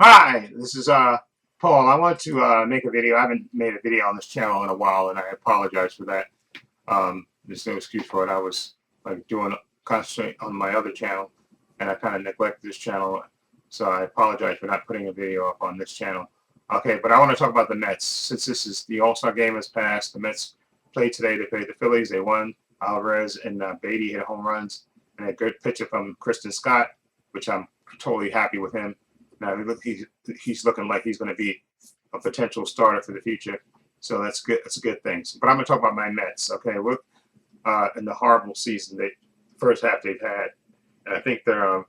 Hi, this is Paul. I want to make a video. I haven't made a video on this channel in a while, and I apologize for that. There's no excuse for it. I was like doing concentrate on my other channel, and I kind of neglected this channel, so I apologize for not putting a video up on this channel. Okay, but I want to talk about the Mets. Since this is the All-Star game has passed, the Mets played today. They played the Phillies. They won. Alvarez and Beatty hit home runs, and a good pitcher from Kristen Scott, which I'm totally happy with him. Now he's looking like he's going to be a potential starter for the future. So that's good. That's a good thing. But I'm going to talk about my Mets. Okay, we're in the horrible season they first half they've had, and I think there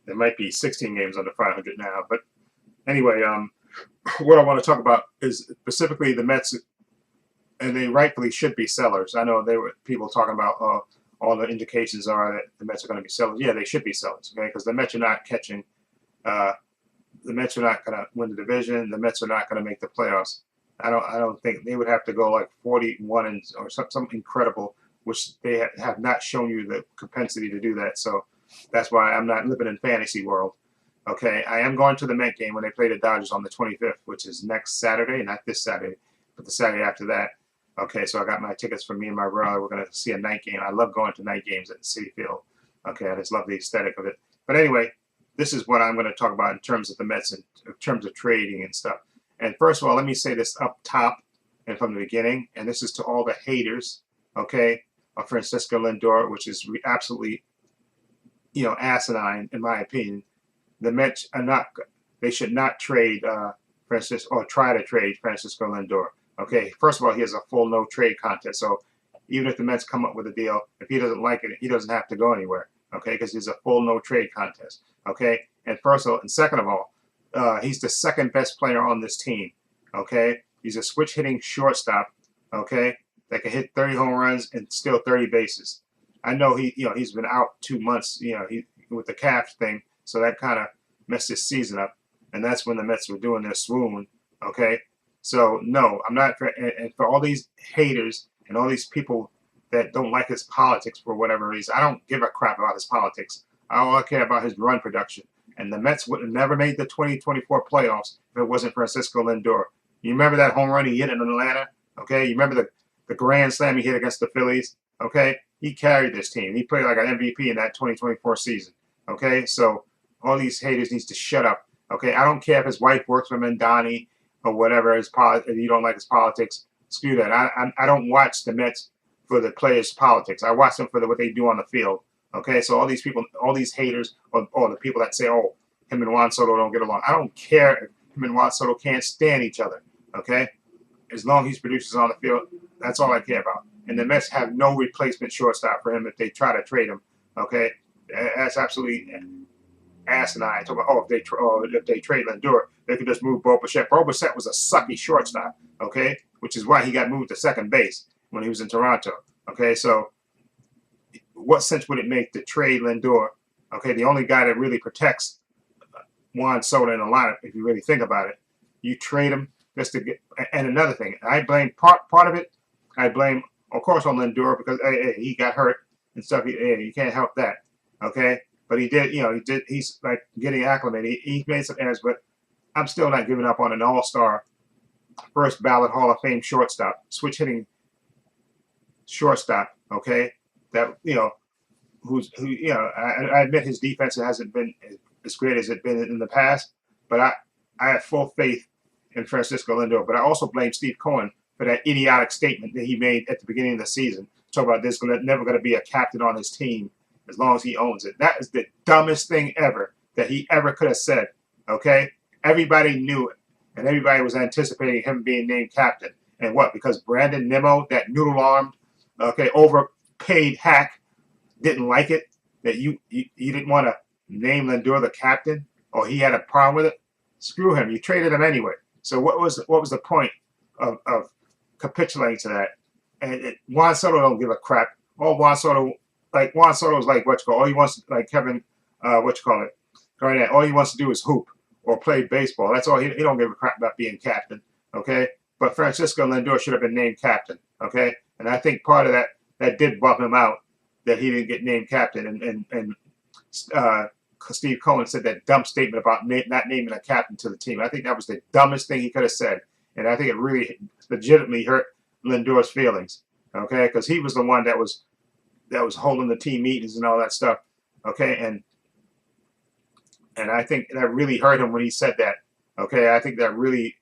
might be 16 games under 500 now. But anyway, what I want to talk about is specifically the Mets, and they rightfully should be sellers. I know there were people talking about all the indications are that the Mets are going to be sellers. Yeah, they should be sellers. Okay, because the Mets are not catching. Uh, the Mets are not going to win the division. The Mets are not going to make the playoffs. I don't think they would have to go like 41 and or something incredible, which they have not shown you the propensity to do that. So that's why I'm not living in fantasy world. Okay, I am going to the Met game when they play the Dodgers on the 25th, which is next Saturday, not this Saturday, but the Saturday after that. Okay, so I got my tickets for me and my brother. We're going to see a night game. I love going to night games at Citi Field. Okay, I just love the aesthetic of it. But anyway, this is what I'm going to talk about in terms of the Mets and in terms of trading and stuff. And first of all, let me say this up top and from the beginning, and this is to all the haters, okay, of Francisco Lindor, which is absolutely, asinine in my opinion. The Mets are not; they should not trade Francisco or try to trade Francisco Lindor. Okay, first of all, he has a full no trade contest, so even if the Mets come up with a deal, if he doesn't like it, he doesn't have to go anywhere. Okay, because he's a full no trade contest. Okay, and first of all, and second of all, he's the second best player on this team. Okay, he's a switch hitting shortstop. Okay, that can hit 30 home runs and steal 30 bases. I know he's been out 2 months. He with the calf thing, so that kind of messed his season up. And that's when the Mets were doing their swoon. Okay, so no, I'm not. And for all these haters and all these people that don't like his politics for whatever reason, I don't give a crap about his politics. All I care about his run production. And the Mets would have never made the 2024 playoffs if it wasn't Francisco Lindor. You remember that home run he hit in Atlanta? Okay, you remember the grand slam he hit against the Phillies? Okay, he carried this team. He played like an MVP in that 2024 season. Okay, so all these haters needs to shut up. Okay, I don't care if his wife works for him and Donnie or whatever. If you don't like his politics, screw that. I don't watch the Mets for the players' politics. I watch them for what they do on the field. Okay, so all these people, all these haters, or the people that say, "Oh, him and Juan Soto don't get along." I don't care if him and Juan Soto can't stand each other. Okay, as long as he produces on the field, that's all I care about. And the Mets have no replacement shortstop for him if they try to trade him. Okay, that's absolutely asinine. Talk about if they trade Lindor, they could just move Bo Bichette. Bo Bichette was a sucky shortstop. Okay, which is why he got moved to second base when he was in Toronto. Okay, so what sense would it make to trade Lindor? Okay, the only guy that really protects Juan Soto in a lineup, if you really think about it, you trade him just to get. And another thing, I blame part of it. I blame, of course, on Lindor because he got hurt and stuff. You can't help that. Okay, but he did. He's like getting acclimated. He made some errors, but I'm still not giving up on an all-star, first ballot Hall of Fame shortstop, switch hitting shortstop. Okay, that I admit his defense hasn't been as great as it's been in the past, but I have full faith in Francisco Lindor. But I also blame Steve Cohen for that idiotic statement that he made at the beginning of the season. Talk about there's never going to be a captain on his team as long as he owns it. That is the dumbest thing ever that he ever could have said. Okay, everybody knew it, and everybody was anticipating him being named captain. And what? Because Brandon Nimmo, that noodle-armed, overpaid hack, didn't like it, that you didn't want to name Lindor the captain, or he had a problem with it. Screw him. You traded him anyway. So what was the point of capitulating to that? And Juan Soto don't give a crap. Juan Soto is like what you call. All he wants, like Kevin, what you call it, Garnett. All he wants to do is hoop or play baseball. That's all. He don't give a crap about being captain. Okay, but Francisco Lindor should have been named captain. Okay, and I think part of that did bump him out that he didn't get named captain, and Steve Cohen said that dumb statement about not naming a captain to the team. I think that was the dumbest thing he could have said, and I think it really legitimately hurt Lindor's feelings. Okay, because he was the one that was holding the team meetings and all that stuff. Okay, and I think that really hurt him when he said that. Okay, I think that really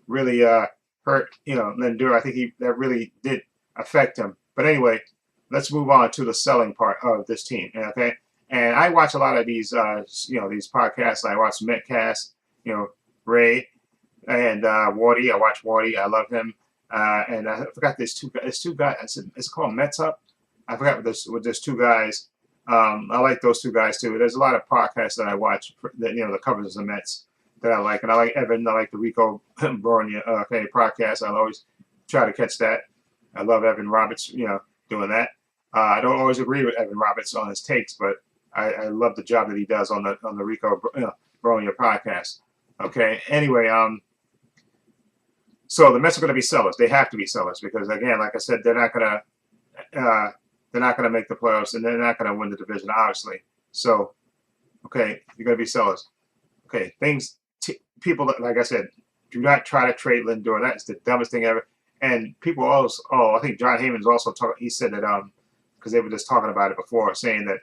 hurt Lindor. I think that really did affect him. But anyway, let's move on to the selling part of this team. Okay, and I watch a lot of these these podcasts. I watch Metcast, Ray and Wardy. I watch Wardy. I love him. And I forgot there's two guys. It's called Mets Up. I forgot what there's two guys. I like those two guys too. There's a lot of podcasts that I watch that that covers the Mets that I like, and I like Evan. I like the Rico Bronya podcast. I'll always try to catch that. I love Evan Roberts, doing that. I don't always agree with Evan Roberts on his takes, but I love the job that he does on the Rico Bronya podcast. Okay. Anyway, so the Mets are going to be sellers. They have to be sellers because, again, like I said, they're not going to make the playoffs, and they're not going to win the division, obviously. So, okay, you're going to be sellers. Okay, people, like I said, do not try to trade Lindor. That's the dumbest thing ever. And people also, I think John Heyman's also talking. He said that because they were just talking about it before, saying that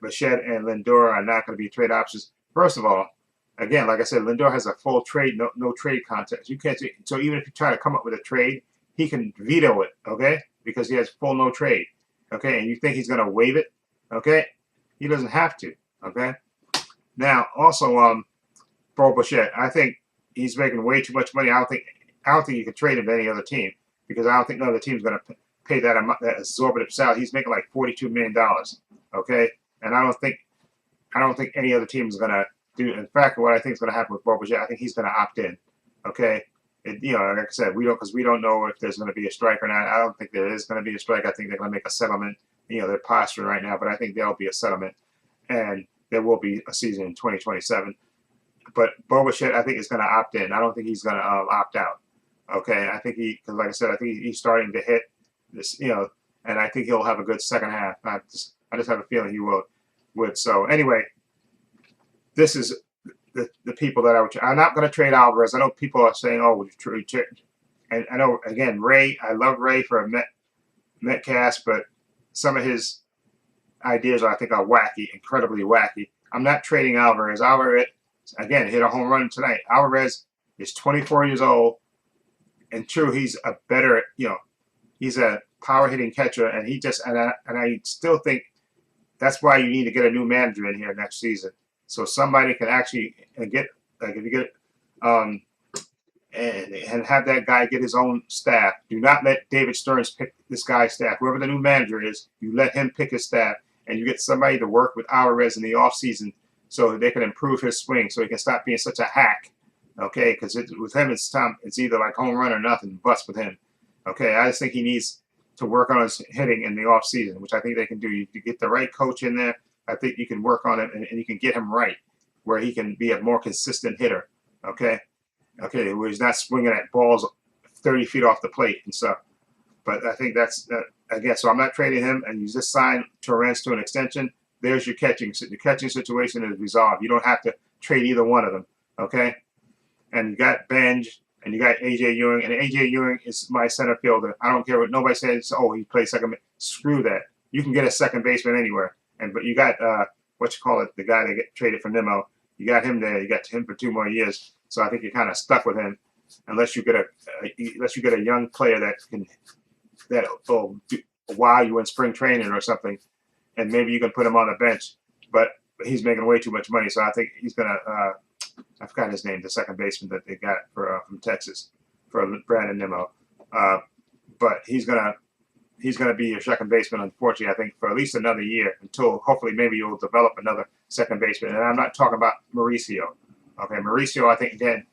Bichette and Lindor are not going to be trade options. First of all, again, like I said, Lindor has a full trade, no trade contest. You can't. So even if you try to come up with a trade, he can veto it. Okay, because he has full no trade. Okay, and you think he's going to waive it? Okay, he doesn't have to. Okay. Now, also, Bo Bichette, I think he's making way too much money. I don't think you can trade him to any other team because I don't think no other team's going to pay that amount, that exorbitant salary. He's making like $42 million. Okay, and I don't think any other team is going to do. In fact, what I think is going to happen with Bo Bichette, I think he's going to opt in. Okay, like I said, we don't know if there's going to be a strike or not. I don't think there is going to be a strike. I think they're going to make a settlement. They're posturing right now, but I think there'll be a settlement, and there will be a season in 2027. But Bo Bichette, I think, is going to opt in. I don't think he's going to opt out. Okay, I think because like I said, I think he's starting to hit this, and I think he'll have a good second half. I just have a feeling he would. So anyway, this is the people that I'm not going to trade Alvarez. I know people are saying, "Oh, would you trade?" And I know again, Ray. I love Ray for a Metcast, but some of his ideas I think are wacky, incredibly wacky. I'm not trading Alvarez. Alvarez again hit a home run tonight. Alvarez is 24 years old, and true, he's a better, he's a power hitting catcher, and I still think that's why you need to get a new manager in here next season, so somebody can actually get, like, if you get and have that guy get his own staff. Do not let David Stearns pick this guy's staff. Whoever the new manager is, you let him pick his staff, and you get somebody to work with Alvarez in the offseason so they can improve his swing, so he can stop being such a hack. Okay, because with him, it's either like home run or nothing, bust with him. Okay, I just think he needs to work on his hitting in the offseason, which I think they can do. You get the right coach in there, I think you can work on it, and you can get him right, where he can be a more consistent hitter. Okay, where he's not swinging at balls 30 feet off the plate and stuff. But I think that's again. So I'm not trading him, and you just sign Torrance to an extension. There's your catching. The catching situation is resolved. You don't have to trade either one of them. Okay, and you got Benj, and you got AJ Ewing, and AJ Ewing is my center fielder. I don't care what nobody says. Oh, he plays second. Screw that. You can get a second baseman anywhere. But you got the guy that get traded for Nimmo. You got him there. You got him for 2 more years. So I think you're kind of stuck with him, unless you get a young player that will wow you in spring training or something, and maybe you can put him on the bench. But he's making way too much money, so I think he's gonna. I forgot his name, the second baseman that they got from Texas for Brandon Nimmo. But he's gonna be your second baseman, unfortunately, I think, for at least another year, until hopefully maybe you'll develop another second baseman. And I'm not talking about Mauricio. Okay, Mauricio, I think, again,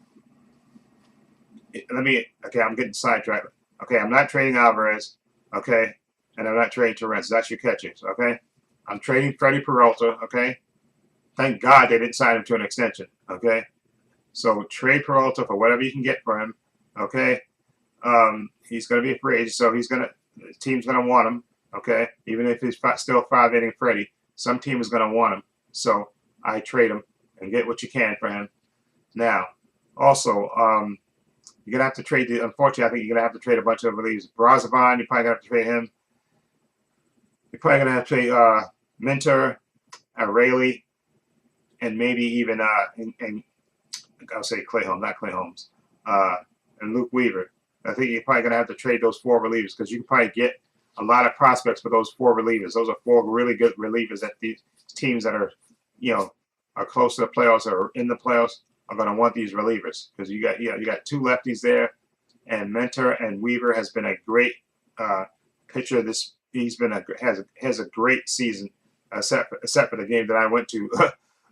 I'm getting sidetracked. Okay, I'm not trading Alvarez, okay, and I'm not trading Torrance. That's your catchers, okay? I'm trading Freddie Peralta, okay? Thank God they didn't sign him to an extension, okay? So trade Peralta for whatever you can get for him, okay? He's going to be a free agent, so the team's going to want him, okay? Even if he's still 5-inning Freddie, some team is going to want him. So I trade him and get what you can for him. Now, also, you're gonna have to trade the. Unfortunately, I think you're gonna have to trade a bunch of relievers. Brazovan, you're probably gonna have to trade him. You're probably gonna have to trade Minter, Rayleigh, and maybe even and I'll say Clay Holmes, not Clay Holmes, and Luke Weaver. I think you're probably gonna have to trade those 4 relievers because you can probably get a lot of prospects for those 4 relievers. Those are 4 really good relievers that these teams that are, are close to the playoffs or in the playoffs are going to want these relievers because you got 2 lefties there, and Mentor and Weaver has been a great pitcher. He's been has a great season, except for the game that I went to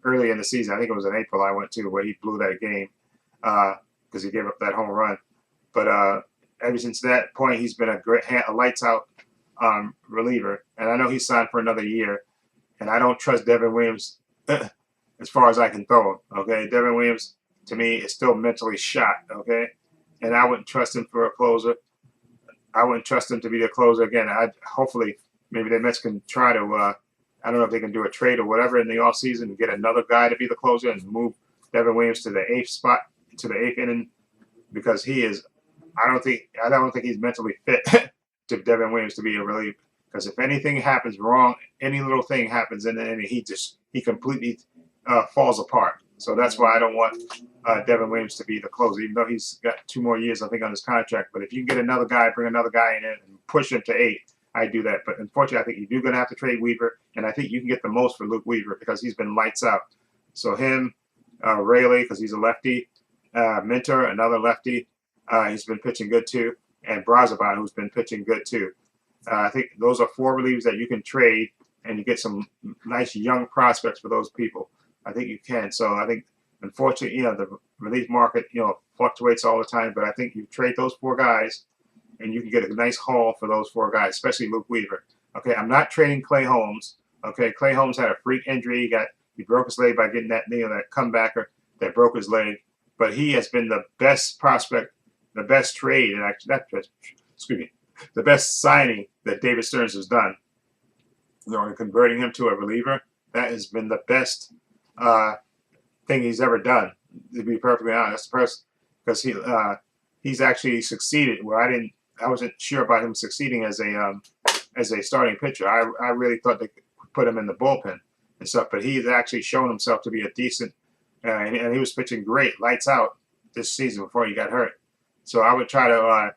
early in the season. I think it was in April I went to where he blew that game because he gave up that home run. But ever since that point, he's been a lights out reliever, and I know he's signed for another year. And I don't trust Devin Williams as far as I can throw him. Okay, Devin Williams to me is still mentally shot. Okay, and I wouldn't trust him for a closer. I wouldn't trust him to be the closer again. Hopefully maybe the Mets can try to. I don't know if they can do a trade or whatever in the offseason and get another guy to be the closer and move Devin Williams to the 8th spot, to the 8th inning, because he is. I don't think he's mentally fit to Devin Williams to be a reliever. Because if anything happens wrong, any little thing happens in the inning, he completely falls apart. So that's why I don't want Devin Williams to be the closer, even though he's got 2 more years, I think, on his contract. But if you can get another guy, bring another guy in and push him to 8, I do that. But unfortunately, I think you're going to have to trade Weaver, and I think you can get the most for Luke Weaver because he's been lights out. So him, Rayleigh, because he's a lefty, Minter, another lefty, he's been pitching good too, and Brazovan, who's been pitching good too. I think those are 4 relievers that you can trade, and you get some nice young prospects for those people. I think you can. So I think, unfortunately, the relief market, fluctuates all the time. But I think you trade those 4 guys, and you can get a nice haul for those 4 guys, especially Luke Weaver. Okay, I'm not trading Clay Holmes. Okay, Clay Holmes had a freak injury. He broke his leg by getting that comebacker that broke his leg. But he has been the best prospect, the best trade, and actually, the best signing that David Stearns has done. In converting him to a reliever, that has been the best thing he's ever done. To be perfectly honest, because he's actually succeeded where I wasn't sure about him succeeding as a starting pitcher. I really thought they could put him in the bullpen and stuff, but he's actually shown himself to be a decent, and he was pitching great, lights out this season before he got hurt. So I would try to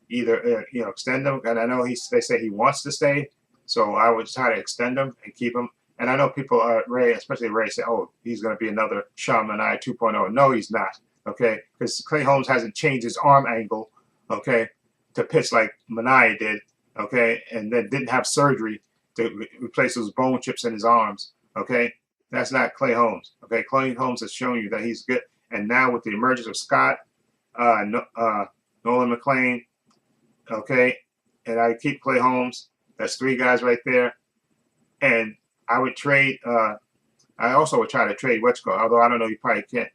either extend him, and I know they say he wants to stay, so I would try to extend him and keep him. And I know people, Ray, especially Ray, say, "Oh, he's going to be another Sean Manaea 2.0." No, he's not. Okay, because Clay Holmes hasn't changed his arm angle, okay, to pitch like Manaea did, okay, and then didn't have surgery to replace those bone chips in his arms. Okay, that's not Clay Holmes. Okay, Clay Holmes has shown you that he's good, and now with the emergence of Scott, Nolan McLean. Okay, and I keep Clay Holmes. That's 3 guys right there, and I would trade. I also would try to trade Wetchko, although I don't know. You probably can't.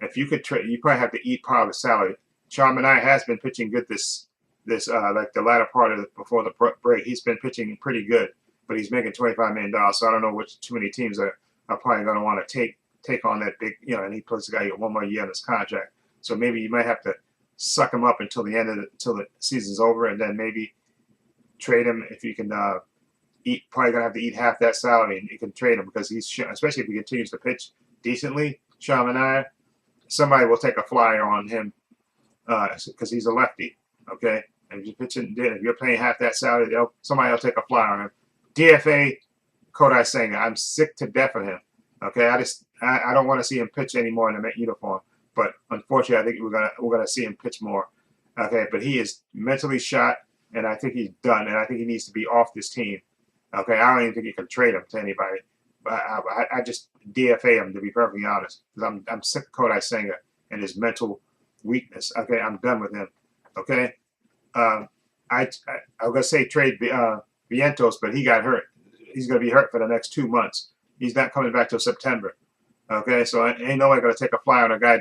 If you could trade, you probably have to eat part of the salary. Sean Manaea has been pitching good this like the latter part of before the break. He's been pitching pretty good, but he's making $25 million. So I don't know which too many teams are probably going to want to take on that big. And he plus the guy get 1 more year on his contract. So maybe you might have to suck him up until the season's over, and then maybe trade him if you can. Probably gonna have to eat half that salary, and you can trade him because especially if he continues to pitch decently. Sean Manaea, somebody will take a flyer on him because he's a lefty. Okay, and if you're paying half that salary, somebody will take a flyer on him. DFA Kodai Senga, I'm sick to death of him. Okay, I don't want to see him pitch anymore in the uniform. But unfortunately, I think we're gonna see him pitch more. Okay, but he is mentally shot, and I think he's done, and I think he needs to be off this team. Okay, I don't even think you can trade him to anybody. But I just DFA him, to be perfectly honest, because I'm sick of Kodai Senga and his mental weakness. Okay, I'm done with him. Okay, I was gonna say trade Vientos, but he got hurt. He's gonna be hurt for the next 2 months. He's not coming back till September. Okay, so ain't nobody gonna take a fly on a guy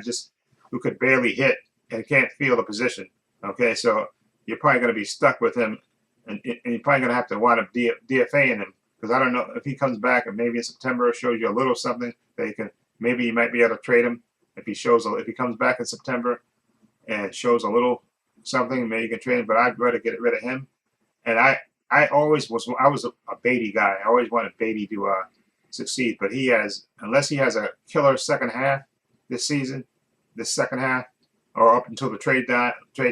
who could barely hit and can't feel the position. Okay, so you're probably gonna be stuck with him, and you're probably gonna have to wind up DFAing him because I don't know if he comes back and maybe in September shows you a little something that you can, maybe you might be able to trade him if if he comes back in September and shows a little something, maybe you can trade him. But I'd rather get rid of him. And I always was a Beatty guy. I always wanted Beatty to succeed, but unless he has a killer second half this season, this second half, or up until the trade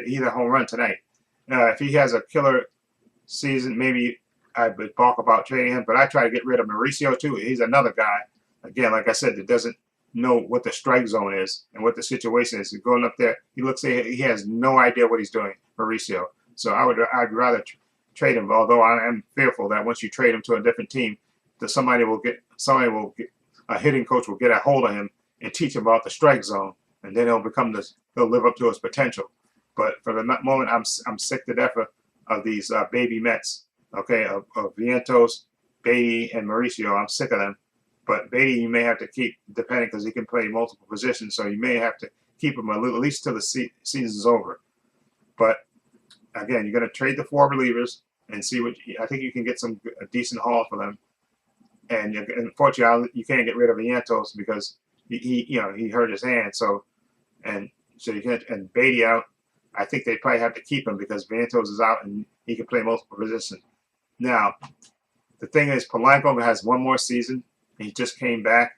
he had a home run tonight. If he has a killer season, maybe I would balk about trading him. But I try to get rid of Mauricio too. He's another guy, again, like I said, that doesn't know what the strike zone is and what the situation is. He's going up there, he looks like he has no idea what he's doing, Mauricio. So I'd rather trade him. Although I am fearful that once you trade him to a different team, that a hitting coach will get a hold of him and teach him about the strike zone, and then he'll live up to his potential. But for the moment, I'm sick to death of these baby Mets. Okay, of Vientos, Beatty, and Mauricio. I'm sick of them. But Beatty, you may have to keep, depending, because he can play multiple positions, so you may have to keep him at least till the season's over. But again, you're going to trade the 4 relievers and see what I think you can get a decent haul for them. And unfortunately, you can't get rid of Vientos because he hurt his hand. So you can't, and Beatty out. I think they probably have to keep him because Vientos is out and he can play multiple positions. Now, the thing is, Polanco has one more season. He just came back,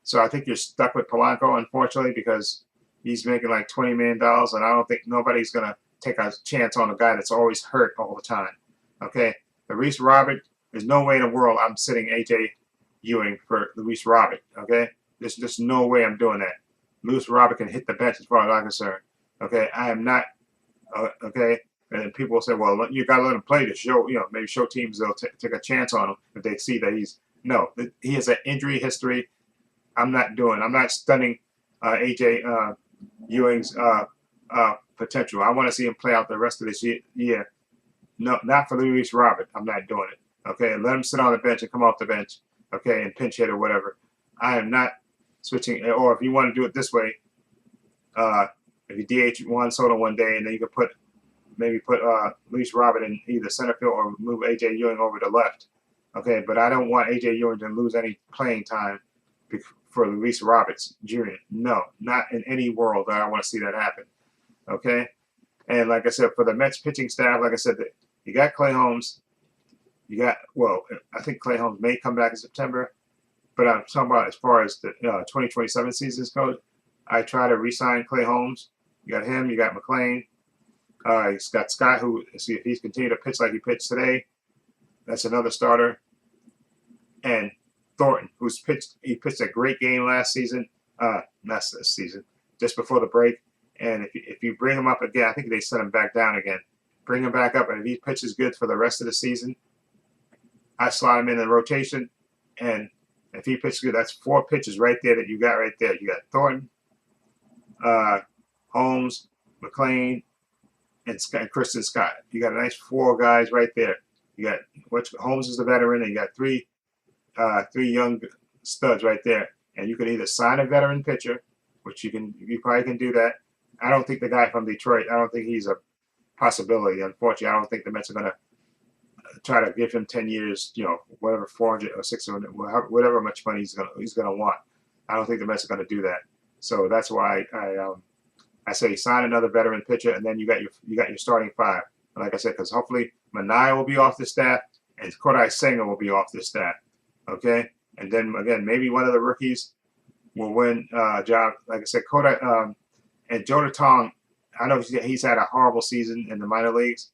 so I think you're stuck with Polanco, unfortunately, because he's making like $20 million, and I don't think nobody's gonna take a chance on a guy that's always hurt all the time. Okay, Luis Robert, there's no way in the world I'm sitting AJ Ewing for Luis Robert. Okay, there's just no way I'm doing that. Luis Robert can hit the bench as far as I'm concerned. Okay, I am not. Okay, and people will say, well, you got to let him play to show, maybe show teams they'll take a chance on him if they see that he has an injury history. I'm not stunning AJ Ewing's potential. I want to see him play out the rest of this year. No, not for Luis Robert. I'm not doing it. Okay, let him sit on the bench and come off the bench. Okay, and pinch hit or whatever. I am not switching. Or if you want to do it this way, if you DH Juan Soto one day, and then you can put Luis Robert in either center field or move AJ Ewing over to left. Okay, but I don't want AJ Ewing to lose any playing time for Luis Roberts Jr. No, not in any world that I want to see that happen. Okay, and like I said, for the Mets pitching staff, like I said, you got Clay Holmes. I think Clay Holmes may come back in September, but I'm talking about as far as the 2027 season goes. I try to re-sign Clay Holmes. You got him. You got McLean. He's got Scott, who, see if he's continued to pitch like he pitched today. That's another starter. And Thornton, he pitched a great game last season. Not this season, just before the break. And if you bring him up again, I think they sent him back down again. Bring him back up, and if he pitches good for the rest of the season, I slot him in the rotation. And if he pitches good, that's 4 pitches right there that you got right there. You got Thornton, Holmes, McLean, and Kristen Scott. You got a nice 4 guys right there. You got Holmes is the veteran, and you got 3 young studs right there. And you can either sign a veteran pitcher, which you probably can do that. I don't think the guy from Detroit, I don't think he's a possibility. Unfortunately, I don't think the Mets are going to try to give him 10 years, whatever, 400 or 600, whatever much money he's going to want. I don't think the Mets are going to do that. So that's why I say sign another veteran pitcher, and then you got your starting 5. And like I said, because hopefully Manaea will be off the staff and Kodai Senga will be off the staff. Okay, and then again, maybe one of the rookies will win job. Like I said, Kodai and Jonah Tong. I know he's had a horrible season in the minor leagues,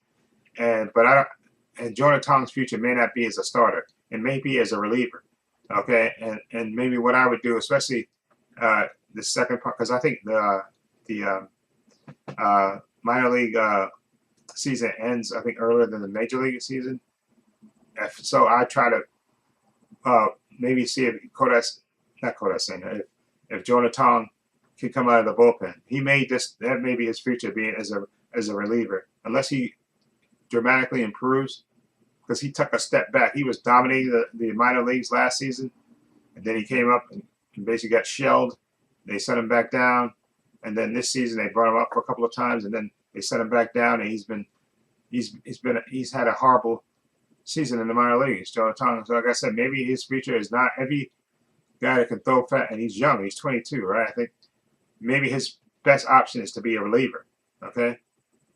and Jonah Tong's future may not be as a starter. It may be as a reliever. Okay, and maybe what I would do, especially the second part, because I think the minor league season ends, I think, earlier than the major league season. So I try to maybe see if if Jonah Tong can come out of the bullpen. That may be his future, being as a reliever, unless he dramatically improves, because he took a step back. He was dominating the minor leagues last season, and then he came up and basically got shelled. They sent him back down, and then this season they brought him up for a couple of times, and then they sent him back down, and he's had a horrible season in the minor leagues. Jonah Tong. So like I said, maybe his future is not every guy that can throw fat, and he's young. He's 22, right? I think maybe his best option is to be a reliever. Okay,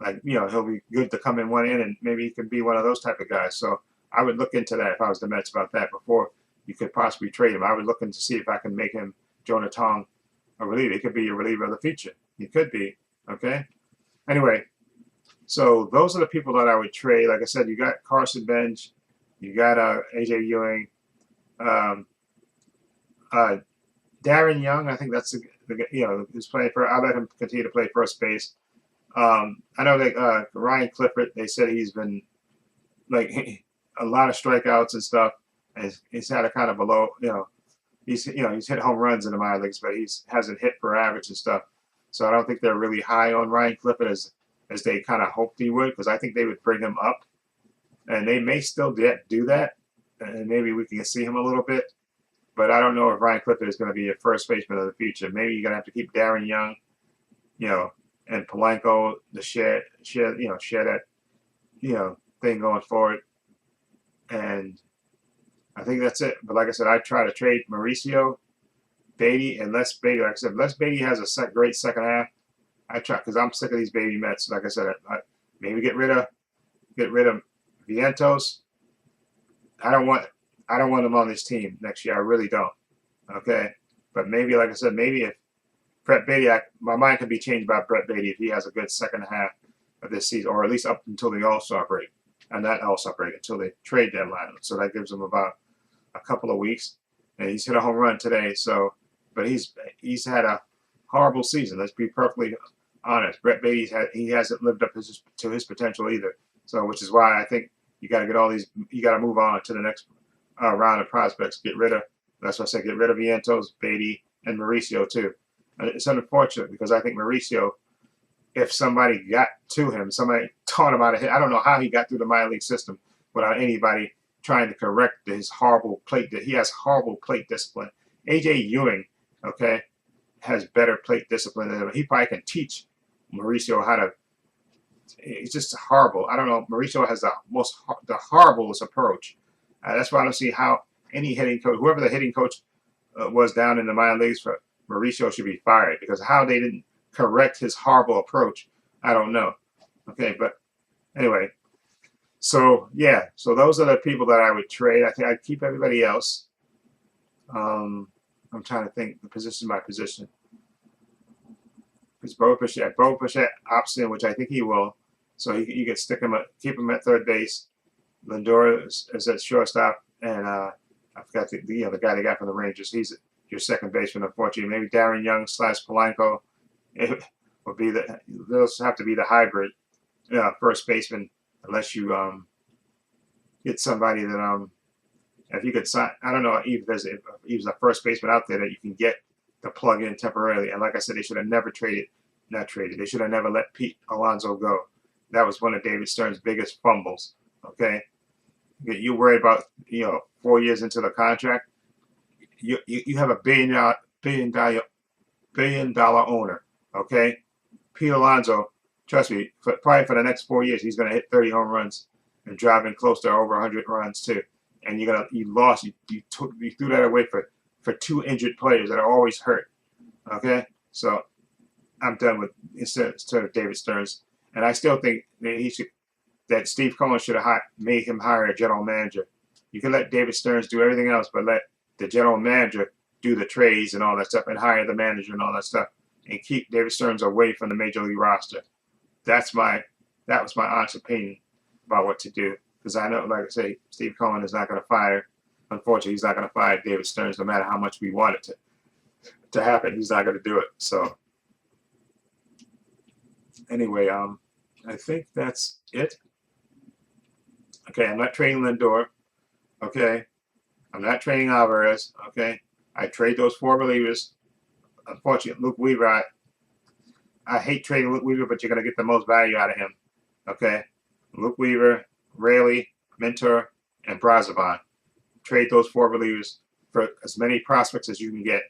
like he'll be good to come in one in, and maybe he can be one of those type of guys. So I would look into that if I was the Mets about that before you could possibly trade him. I would look into see if I can make him Jonah Tong a reliever. He could be a reliever of the future. He could be. Okay. Anyway, so those are the people that I would trade. Like I said, you got Carson Bench, you got AJ Ewing, um, uh, Darren Young. I think that's who's playing for. I'll let him continue to play first base. I know that Ryan Clifford. They said he's been like a lot of strikeouts and stuff, and he's had a kind of below. He's hit home runs in the minor leagues, but he's hasn't hit for average and stuff. So I don't think they're really high on Ryan Clifford as they kind of hoped he would, because I think they would bring him up, and they may still do that, and maybe we can see him a little bit. But I don't know if Ryan Clifford is going to be a first baseman of the future. Maybe you're going to have to keep Darren Young, and Polanco to share that thing going forward. And I think that's it. But like I said, I try to trade Mauricio, Beatty, and Les Beatty. Like I said, Les Beatty has a great second half. I try because I'm sick of these baby Mets. Like I said, maybe get rid of Vientos. I don't want him on this team next year. I really don't. Okay, but maybe like I said, maybe if Brett Beatty, my mind could be changed about Brett Beatty if he has a good second half of this season, or at least up until the All-Star break, and not All-Star break until the trade deadline. So that gives him about a couple of weeks, and he's hit a home run today. So, but he's had a horrible season. Let's be perfectly honest. Brett Beatty hasn't lived up to his potential either. So, which is why I think you got to get all these. You got to move on to the next round of prospects. That's why I said get rid of Vientos, Beatty, and Mauricio too. And it's unfortunate because I think Mauricio, if somebody got to him, somebody taught him how to hit. I don't know how he got through the minor league system without anybody trying to correct his horrible plate. He has horrible plate discipline. AJ Ewing, okay, has better plate discipline than him. He probably can teach Mauricio how to. It's just horrible. I don't know. Mauricio has the horriblest approach. That's why I don't see how any hitting coach, whoever the hitting coach was down in the minor leagues for Mauricio, should be fired, because how they didn't correct his horrible approach, I don't know. Okay, but anyway, so yeah, so those are the people that I would trade. I think I'd keep everybody else. I'm trying to think the position by position. It's Bo Bichette opts in, which I think he will. So you could keep him at third base. Lindor is at shortstop, and I forgot the guy they got from the Rangers. He's your second baseman, unfortunately. Maybe Darren Young / Polanco. It would be those have to be the hybrid first baseman, unless you get somebody that if you could sign. I don't know if there's a first baseman out there that you can get to plug in temporarily. And like I said, they should have never not traded. They should have never let Pete Alonso go. That was one of David Stern's biggest fumbles. Okay, you worry about 4 years into the contract. You have a billion dollar owner. Okay, Pete Alonso. Trust me, probably for the next 4 years, he's going to hit 30 home runs and driving close to over 100 runs too. And you lost. You threw that away for two injured players that are always hurt. Okay, so I'm done with instead of David Stearns, and I still think that Steve Cohen should have made him hire a general manager. You can let David Stearns do everything else, but let the general manager do the trades and all that stuff, and hire the manager and all that stuff, and keep David Stearns away from the major league roster. That was my honest opinion about what to do, because I know, like I say, Steve Cohen is not going to fire. Unfortunately, he's not going to fire David Stearns, no matter how much we want it to happen. He's not going to do it. So anyway, I think that's it. Okay, I'm not trading Lindor. Okay, I'm not trading Alvarez. Okay, I trade those 4 relievers. Unfortunately, Luke Weaver. I hate trading Luke Weaver, but you're going to get the most value out of him. Okay, Luke Weaver, Raley, Mentor, and Brazovan. Trade those 4 relievers for as many prospects as you can get.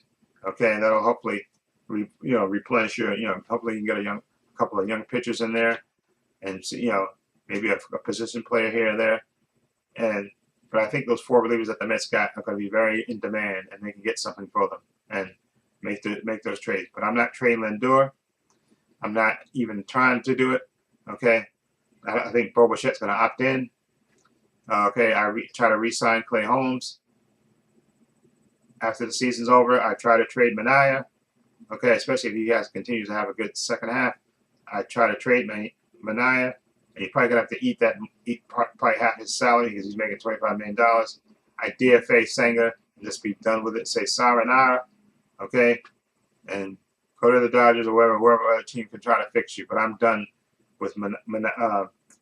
Okay, and that'll hopefully, replenish your. Hopefully you can get a couple of young pitchers in there, and maybe a position player here and there, But I think those 4 relievers that the Mets got are going to be very in demand, and they can get something for them and make those trades. But I'm not trading Lindor. I'm not even trying to do it. Okay, I think Bo Bichette's going to opt in. Okay, try to re-sign Clay Holmes after the season's over. I try to trade Manaea. Okay, especially if he continues to have a good second half. I try to trade Manaea, and he's probably gonna have to eat probably half his salary because he's making $25 million. I DFA Senga and just be done with it. Say sayonara, okay, and go to the Dodgers or wherever other team can try to fix you. But I'm done with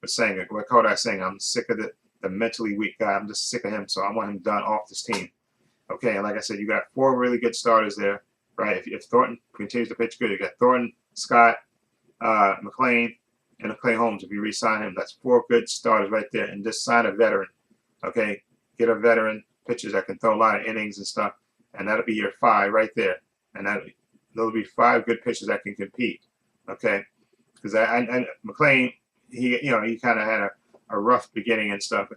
Senga. What called I saying? I'm sick of the mentally weak guy. I'm just sick of him, so I want him done off this team. Okay, and like I said, you got 4 really good starters there, right? If Thornton continues to pitch good, you got Thornton, Scott, McLean, and Clay Holmes. If you re-sign him, that's 4 good starters right there. And just sign a veteran, okay? Get a veteran pitcher that can throw a lot of innings and stuff, and that'll be your 5 right there. And they'll be 5 good pitchers that can compete, okay? Because McLean, he kind of had a rough beginning and stuff,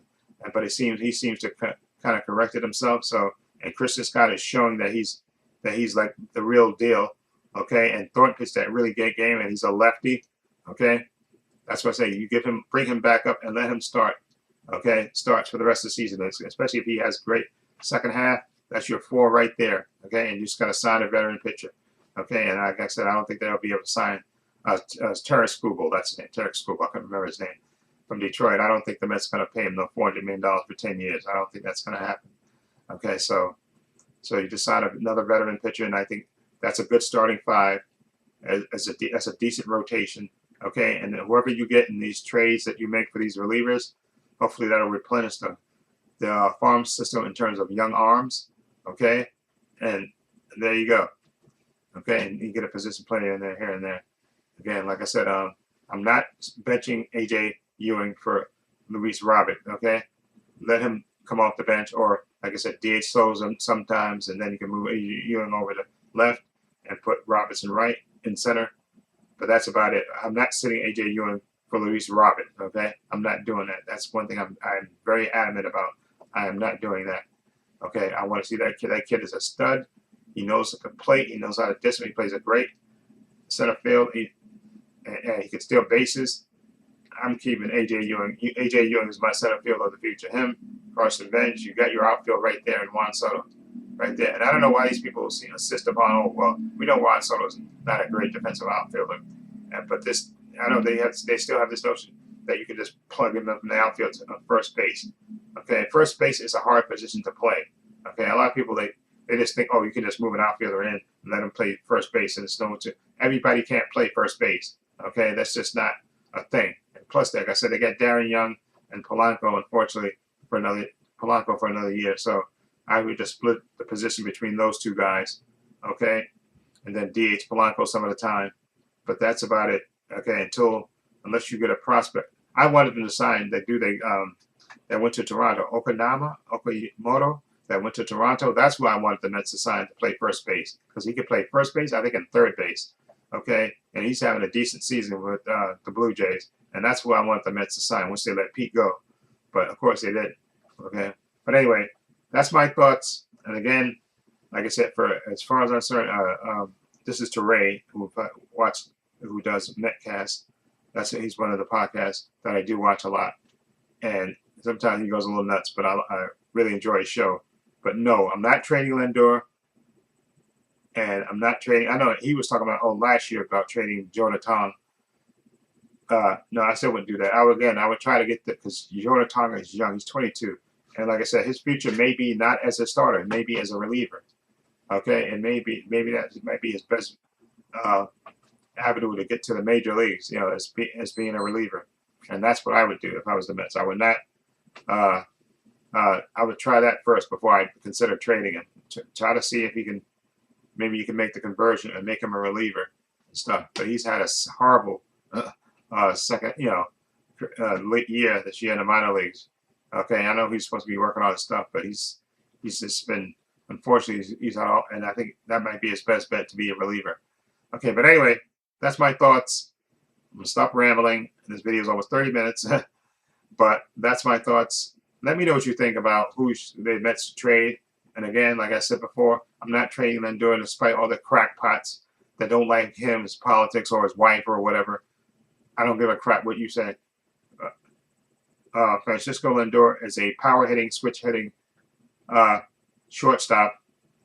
but he seems to kind of corrected himself. So, and Christian Scott is showing that he's like the real deal, okay? And Thornton pitched that really good game, and he's a lefty, okay? That's what I say. You bring him back up and let him start, okay? Starts for the rest of the season, especially if he has great second half. That's your 4 right there, okay? And you just got to sign a veteran pitcher, okay? And like I said, I don't think they'll be able to sign Terry Skubal. That's his name, Terry Skubal. I can't remember his name. From Detroit. I don't think the Mets going to pay him no $400 million for 10 years. I don't think that's going to happen. Okay, so you decide another veteran pitcher, and I think that's a good starting 5 as a decent rotation. Okay, and whoever you get in these trades that you make for these relievers, hopefully that'll replenish the farm system in terms of young arms. Okay, and there you go. Okay, and you get a position player in there here and there. Again, like I said, I'm not benching AJ Ewing for Luis Robert, okay? Let him come off the bench, or like I said, DH slows him sometimes, and then you can move Ewing over to left and put Robertson right in center. But that's about it. I'm not sitting AJ Ewing for Luis Robert, okay? I'm not doing that. That's one thing I'm very adamant about. I am not doing that, okay? I want to see that kid. That kid is a stud. He knows how to play. He knows how to distance. He plays a great center field. And he can steal bases. I'm keeping AJ Ewing. AJ Ewing is my center field of the future. Him, Carson Bench, you got your outfield right there, and Juan Soto right there. And I don't know why these people insist upon, oh, well, we know Juan Soto's not a great defensive outfielder. But this, I know they still have this notion that you can just plug him up in the outfield to first base. Okay, first base is a hard position to play. Okay, a lot of people, they just think, oh, you can just move an outfielder in and let him play first base, and it's no one to. Everybody can't play first base. Okay, that's just not a thing. And plus, like I said, they got Darren Young and Polanco, unfortunately, for another year. So I would just split the position between those 2 guys, okay, and then DH Polanco some of the time. But that's about it, okay. Unless you get a prospect. I wanted them to sign. That went to Toronto. Okamoto, that went to Toronto. That's who I wanted the Mets to sign to play first base, because he could play first base, I think, and third base. Okay, and he's having a decent season with the Blue Jays, and that's who I want the Mets to sign once they let Pete go. But of course they didn't. Okay, but anyway, that's my thoughts. And again, like I said, for as far as I'm concerned, this is to Ray, who does Metcast. He's one of the podcasts that I do watch a lot, and sometimes he goes a little nuts, but I really enjoy his show. But no, I'm not trading Lindor. And I'm not trading. I know he was talking about last year about trading Jonathan. No, I still wouldn't do that. I would try to get that, because Jonathan is young. He's 22, and like I said, his future may be not as a starter, maybe as a reliever. Okay, and maybe that might be his best avenue to get to the major leagues. As being a reliever, and that's what I would do if I was the Mets. I would not. I would try that first before I consider trading him. Try to see if he can. Maybe you can make the conversion and make him a reliever and stuff. But he's had a horrible second, late year this year in the minor leagues. Okay, I know he's supposed to be working on his stuff, but he's just been, unfortunately, he's out, and I think that might be his best bet to be a reliever. Okay, but anyway, that's my thoughts. I'm gonna stop rambling. This video is almost 30 minutes, but that's my thoughts. Let me know what you think about who the Mets trade. And again, like I said before, I'm not trading Lindor despite all the crackpots that don't like him, his politics, or his wife, or whatever. I don't give a crap what you say. Francisco Lindor is a power hitting, switch hitting uh, shortstop.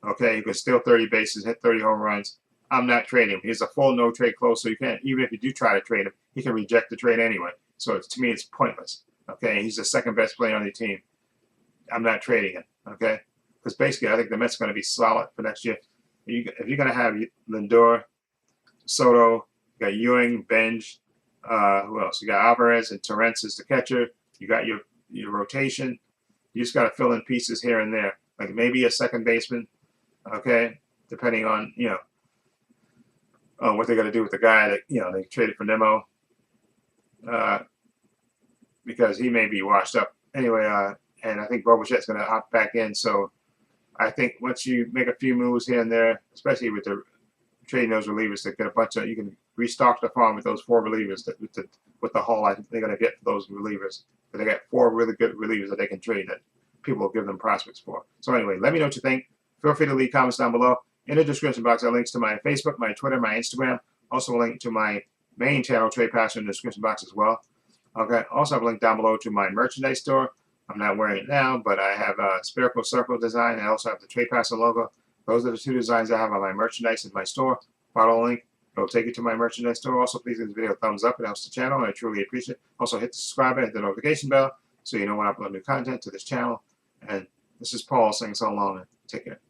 Okay, he can steal 30 bases, hit 30 home runs. I'm not trading him. He's a full no trade clause, so you can't. Even if you do try to trade him, he can reject the trade anyway. So to me, it's pointless. Okay, he's the second best player on the team. I'm not trading him. Okay, because basically, I think the Mets are going to be solid for next year. If you're going to have Lindor, Soto, you got Ewing, Benj, who else? You got Alvarez and Torrance as the catcher. You got your rotation. You just got to fill in pieces here and there, like maybe a second baseman. Okay, depending on what they're going to do with the guy that they traded for Nemo, because he may be washed up anyway. And I think Bobichet's going to opt back in. So I think once you make a few moves here and there, especially with the trading those relievers, to get a bunch of, you can restock the farm with those 4 relievers with the haul I think they're going to get for those relievers. But they got 4 really good relievers that they can trade that people will give them prospects for. So anyway, let me know what you think. Feel free to leave comments down below. In the description box, there are links to my Facebook, my Twitter, my Instagram. Also a link to my main channel, Trepacer, in the description box as well. Okay. Also have a link down below to my merchandise store. I'm not wearing it now, but I have a spherical circle design. I also have the Trepacer logo. Those are the 2 designs I have on my merchandise in my store. Follow the link. It'll take you to my merchandise store. Also, please give this video a thumbs up. It helps the channel, and I truly appreciate it. Also, hit the subscribe button, hit the notification bell, so you know when I upload new content to this channel. And this is Paul saying so long, and take care.